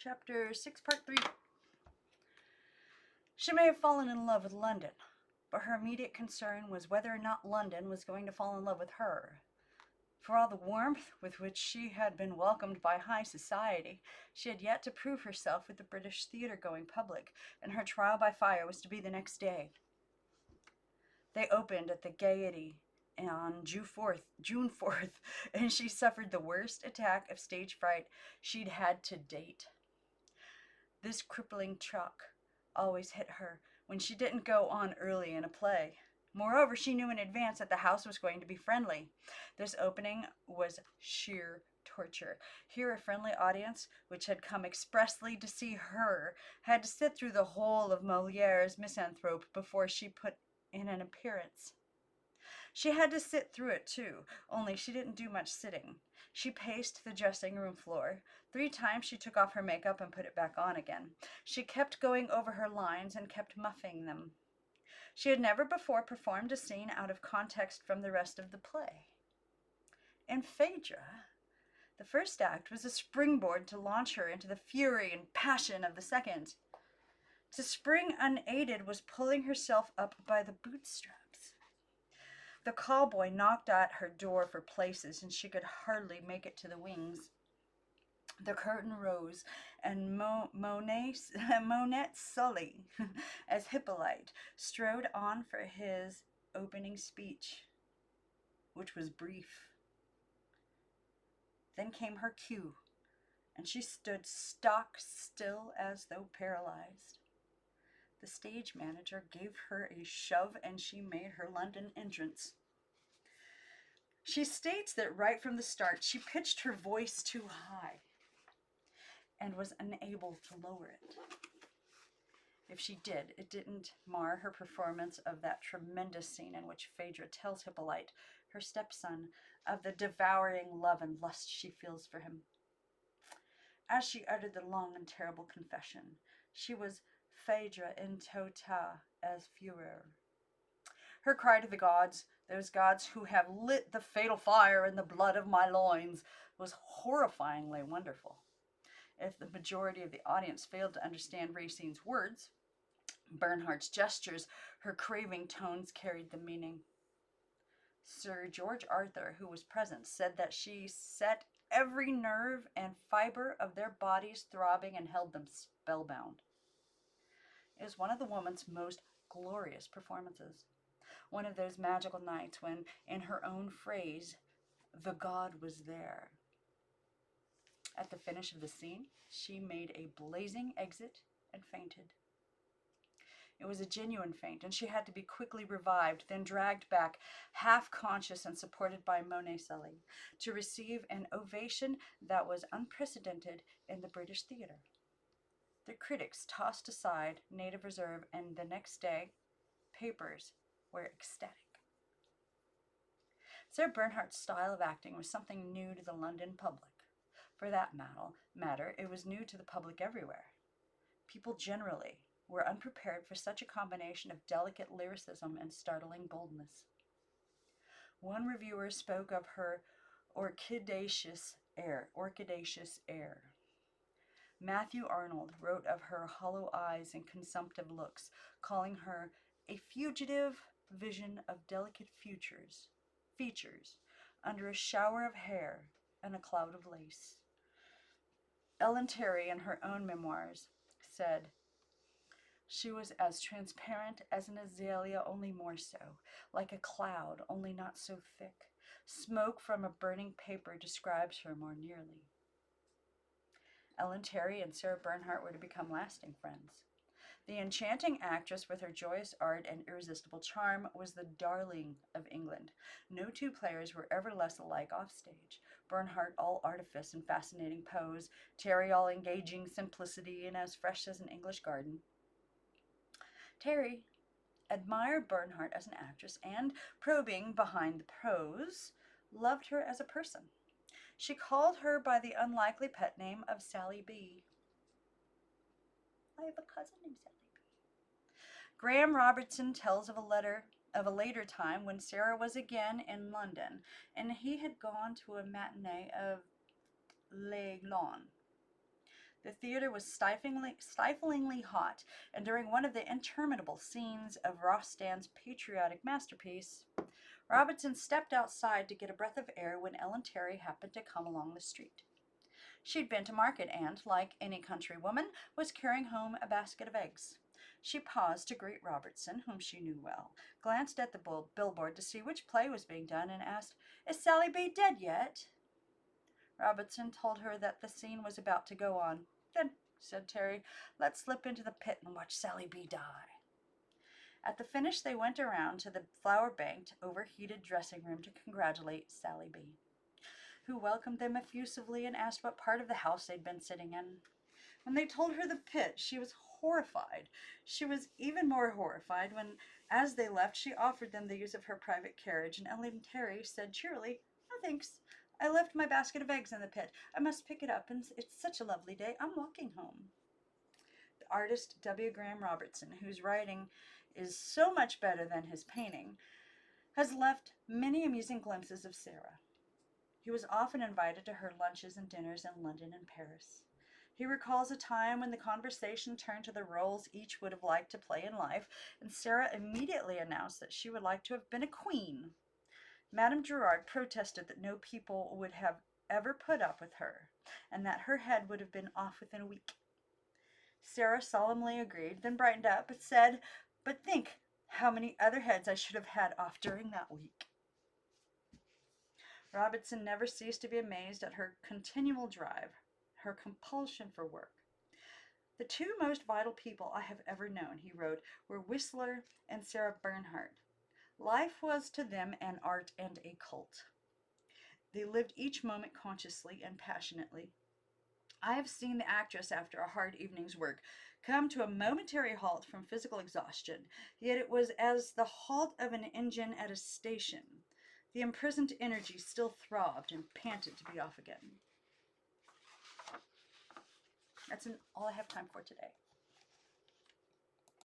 Chapter 6, Part 3. She may have fallen in love with London, but her immediate concern was whether or not London was going to fall in love with her. For all the warmth with which she had been welcomed by high society, she had yet to prove herself with the British theatre-going public, and her trial by fire was to be the next day. They opened at the Gaiety on June 4th, and she suffered the worst attack of stage fright she'd had to date. This crippling shock always hit her when she didn't go on early in a play. Moreover, she knew in advance that the house was going to be friendly. This opening was sheer torture. Here a friendly audience, which had come expressly to see her, had to sit through the whole of Moliere's Misanthrope before she put in an appearance. She had to sit through it too, only she didn't do much sitting. She paced the dressing room floor. 3 times she took off her makeup and put it back on again. She kept going over her lines and kept muffing them. She had never before performed a scene out of context from the rest of the play. In Phaedra, the first act was a springboard to launch her into the fury and passion of the second. To spring unaided was pulling herself up by the bootstraps. The callboy knocked at her door for places, and she could hardly make it to the wings. The curtain rose, and Monet Sully, as Hippolyte, strode on for his opening speech, which was brief. Then came her cue, and she stood stock still as though paralyzed. The stage manager gave her a shove, and she made her London entrance. She states that right from the start, she pitched her voice too high and was unable to lower it. If she did, it didn't mar her performance of that tremendous scene in which Phaedra tells Hippolyte, her stepson, of the devouring love and lust she feels for him. As she uttered the long and terrible confession, she was Phaedra in tota as furor. Her cry to the gods, those gods who have lit the fatal fire in the blood of my loins, was horrifyingly wonderful. If the majority of the audience failed to understand Racine's words, Bernhardt's gestures, her craving tones carried the meaning. Sir George Arthur, who was present, said that she set every nerve and fiber of their bodies throbbing and held them spellbound. It was one of the woman's most glorious performances. One of those magical nights when, in her own phrase, the god was there. At the finish of the scene, she made a blazing exit and fainted. It was a genuine faint, and she had to be quickly revived, then dragged back, half-conscious and supported by Monet Sully, to receive an ovation that was unprecedented in the British theatre. The critics tossed aside native reserve, and the next day, papers were ecstatic. Sir Bernhardt's style of acting was something new to the London public. For that matter, it was new to the public everywhere. People generally were unprepared for such a combination of delicate lyricism and startling boldness. One reviewer spoke of her orchidaceous air. Matthew Arnold wrote of her hollow eyes and consumptive looks, calling her a fugitive vision of delicate features under a shower of hair and a cloud of lace. Ellen Terry, in her own memoirs, said, "She was as transparent as an azalea, only more so, like a cloud, only not so thick. Smoke from a burning paper describes her more nearly." Ellen Terry and Sarah Bernhardt were to become lasting friends. The enchanting actress, with her joyous art and irresistible charm, was the darling of England. No two players were ever less alike off stage. Bernhardt all artifice and fascinating pose, Terry all engaging simplicity and as fresh as an English garden. Terry admired Bernhardt as an actress and, probing behind the prose, loved her as a person. She called her by the unlikely pet name of Sally B. I have a cousin named Sally B. Graham Robertson tells of a later time when Sarah was again in London, and he had gone to a matinee of L'Aiglon. The theater was stiflingly hot, and during one of the interminable scenes of Rostand's patriotic masterpiece, Robertson stepped outside to get a breath of air when Ellen Terry happened to come along the street. She'd been to market and, like any country woman, was carrying home a basket of eggs. She paused to greet Robertson, whom she knew well, glanced at the billboard to see which play was being done, and asked, "Is Sally B dead yet?" Robertson told her that the scene was about to go on. "Then," said Terry, "let's slip into the pit and watch Sally B die." At the finish, they went around to the flower-banked, overheated dressing room to congratulate Sally B, who welcomed them effusively and asked what part of the house they'd been sitting in. When they told her the pit, she was horrified. She was even more horrified when, as they left, she offered them the use of her private carriage, and Ellen Terry said cheerily, "No thanks. I left my basket of eggs in the pit. I must pick it up, and it's such a lovely day. I'm walking home." The artist W. Graham Robertson, whose writing is so much better than his painting, has left many amusing glimpses of Sarah. He was often invited to her lunches and dinners in London and Paris. He recalls a time when the conversation turned to the roles each would have liked to play in life, and Sarah immediately announced that she would like to have been a queen. Madame Gerard protested that no people would have ever put up with her, and that her head would have been off within a week. Sarah solemnly agreed, then brightened up and said, "But think how many other heads I should have had off during that week." Robertson never ceased to be amazed at her continual drive, her compulsion for work. "The two most vital people I have ever known," he wrote, "were Whistler and Sarah Bernhardt. Life was to them an art and a cult. They lived each moment consciously and passionately. I have seen the actress, after a hard evening's work, come to a momentary halt from physical exhaustion, yet it was as the halt of an engine at a station. The imprisoned energy still throbbed and panted to be off again." That's all I have time for today.